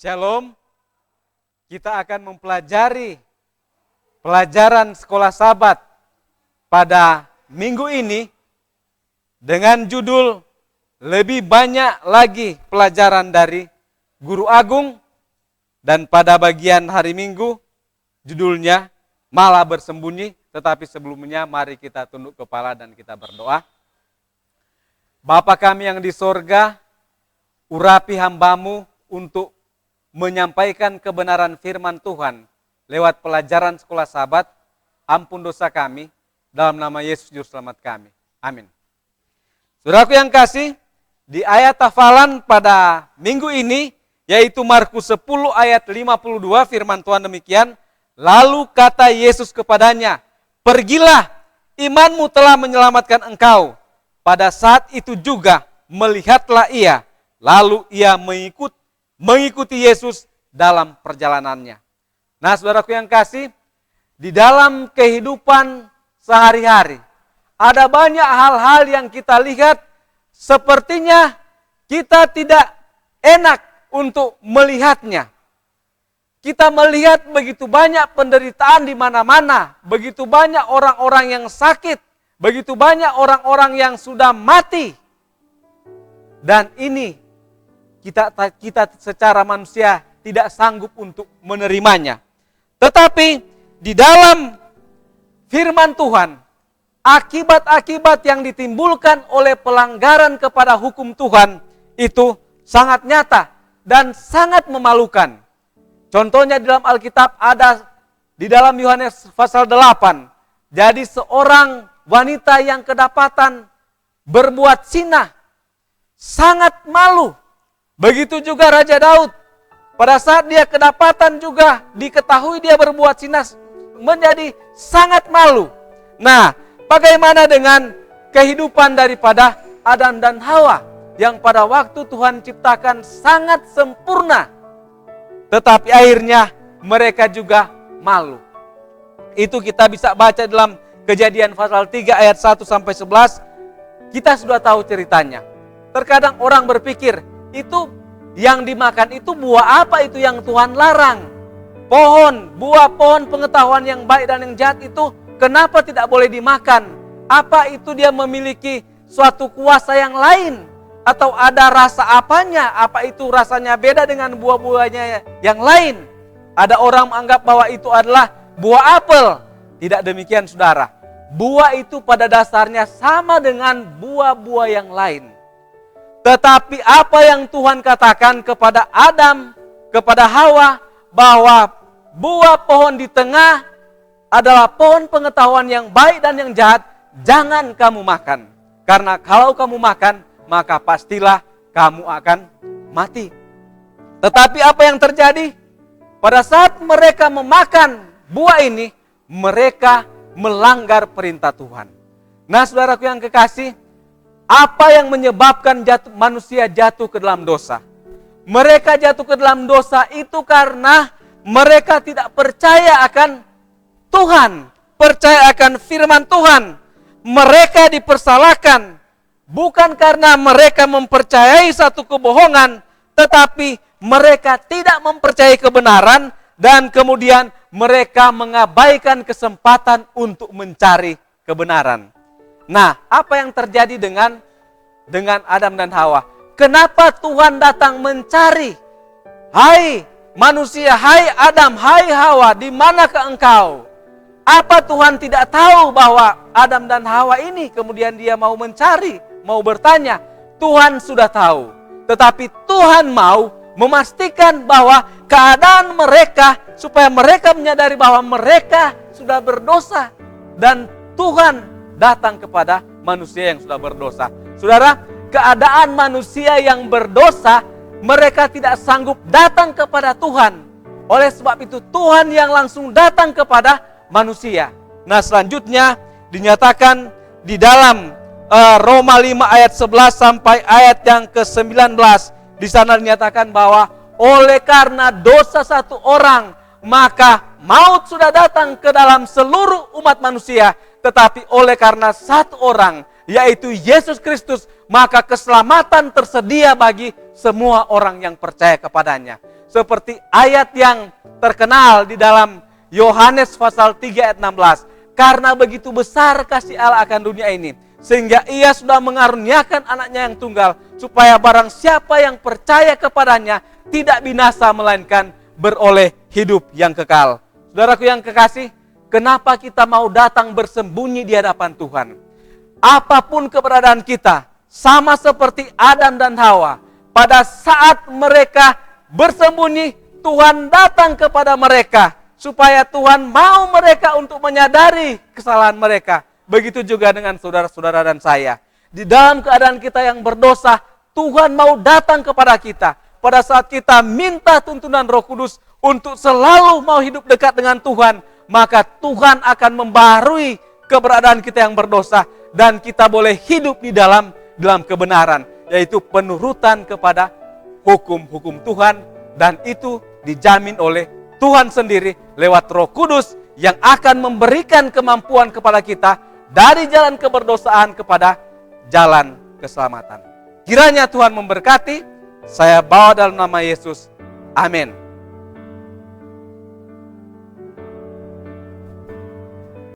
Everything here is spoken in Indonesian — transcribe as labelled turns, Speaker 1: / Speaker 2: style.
Speaker 1: Shalom, kita akan mempelajari pelajaran sekolah Sabat pada minggu ini dengan judul lebih banyak lagi pelajaran dari Guru Agung, dan pada bagian hari Minggu judulnya malah bersembunyi. Tetapi sebelumnya mari kita tunduk kepala dan kita berdoa. Bapa kami yang di sorga, urapi hamba-Mu untuk menyampaikan kebenaran firman Tuhan lewat pelajaran sekolah Sabat. Ampun dosa kami, dalam nama Yesus Juru Selamat kami. Amin. Saudaraku yang kasih, di ayat hafalan pada minggu ini, yaitu Markus 10 ayat 52, firman Tuhan demikian. Lalu kata Yesus kepadanya, pergilah, imanmu telah menyelamatkan engkau. Pada saat itu juga melihatlah ia, lalu ia mengikuti Yesus dalam perjalanannya. Nah, saudaraku yang kasih, di dalam kehidupan sehari-hari ada banyak hal-hal yang kita lihat sepertinya kita tidak enak untuk melihatnya. Kita melihat begitu banyak penderitaan di mana-mana, begitu banyak orang-orang yang sakit, begitu banyak orang-orang yang sudah mati. Dan ini kita secara manusia tidak sanggup untuk menerimanya. Tetapi di dalam firman Tuhan, akibat-akibat yang ditimbulkan oleh pelanggaran kepada hukum Tuhan itu sangat nyata dan sangat memalukan. Contohnya di dalam Alkitab ada di dalam Yohanes pasal 8. Jadi seorang wanita yang kedapatan berbuat zina sangat malu. Begitu juga Raja Daud, pada saat dia kedapatan juga diketahui dia berbuat zina, menjadi sangat malu. Nah, bagaimana dengan kehidupan daripada Adam dan Hawa yang pada waktu Tuhan ciptakan sangat sempurna, tetapi akhirnya mereka juga malu. Itu kita bisa baca dalam Kejadian pasal 3 ayat 1 sampai 11. Kita sudah tahu ceritanya. Terkadang orang berpikir, itu yang dimakan itu buah apa itu yang Tuhan larang? Buah pohon pengetahuan yang baik dan yang jahat itu kenapa tidak boleh dimakan? Apa itu dia memiliki suatu kuasa yang lain? Atau ada rasa apanya? Apa itu rasanya beda dengan buah-buahnya yang lain? Ada orang menganggap bahwa itu adalah buah apel. Tidak demikian, saudara. Buah itu pada dasarnya sama dengan buah-buah yang lain. Tetapi apa yang Tuhan katakan kepada Adam, kepada Hawa, bahwa buah pohon di tengah adalah pohon pengetahuan yang baik dan yang jahat, jangan kamu makan. Karena kalau kamu makan, maka pastilah kamu akan mati. Tetapi apa yang terjadi? Pada saat mereka memakan buah ini, mereka melanggar perintah Tuhan. Nah, saudaraku yang kekasih, apa yang menyebabkan manusia jatuh ke dalam dosa? Mereka jatuh ke dalam dosa itu karena mereka tidak percaya akan Tuhan, percaya akan firman Tuhan. Mereka dipersalahkan bukan karena mereka mempercayai satu kebohongan, tetapi mereka tidak mempercayai kebenaran dan kemudian mereka mengabaikan kesempatan untuk mencari kebenaran. Nah, apa yang terjadi dengan Adam dan Hawa? Kenapa Tuhan datang mencari? Hai manusia, hai Adam, hai Hawa, di manakah engkau? Apa Tuhan tidak tahu bahwa Adam dan Hawa ini kemudian dia mau mencari, mau bertanya? Tuhan sudah tahu. Tetapi Tuhan mau memastikan bahwa keadaan mereka, supaya mereka menyadari bahwa mereka sudah berdosa. Dan Tuhan datang kepada manusia yang sudah berdosa. Saudara, keadaan manusia yang berdosa, mereka tidak sanggup datang kepada Tuhan. Oleh sebab itu Tuhan yang langsung datang kepada manusia. Nah, selanjutnya dinyatakan di dalam Roma 5 ayat 11 sampai ayat yang ke-19. Di sana dinyatakan bahwa oleh karena dosa satu orang, maka maut sudah datang ke dalam seluruh umat manusia. Tetapi oleh karena satu orang, yaitu Yesus Kristus, maka keselamatan tersedia bagi semua orang yang percaya kepadanya. Seperti ayat yang terkenal di dalam Yohanes pasal 3 ayat 16. Karena begitu besar kasih Allah akan dunia ini, sehingga ia sudah mengaruniakan anaknya yang tunggal, supaya barang siapa yang percaya kepadanya tidak binasa melainkan beroleh hidup yang kekal. Saudaraku yang kekasih, kenapa kita mau datang bersembunyi di hadapan Tuhan? Apapun keberadaan kita, sama seperti Adam dan Hawa, pada saat mereka bersembunyi, Tuhan datang kepada mereka, supaya Tuhan mau mereka untuk menyadari kesalahan mereka. Begitu juga dengan saudara-saudara dan saya. Di dalam keadaan kita yang berdosa, Tuhan mau datang kepada kita. Pada saat kita minta tuntunan Roh Kudus untuk selalu mau hidup dekat dengan Tuhan, maka Tuhan akan membaharui keberadaan kita yang berdosa, dan kita boleh hidup di dalam kebenaran, yaitu penurutan kepada hukum-hukum Tuhan, dan itu dijamin oleh Tuhan sendiri lewat Roh Kudus yang akan memberikan kemampuan kepada kita dari jalan keberdosaan kepada jalan keselamatan. Kiranya Tuhan memberkati. Saya bawa dalam nama Yesus. Amin.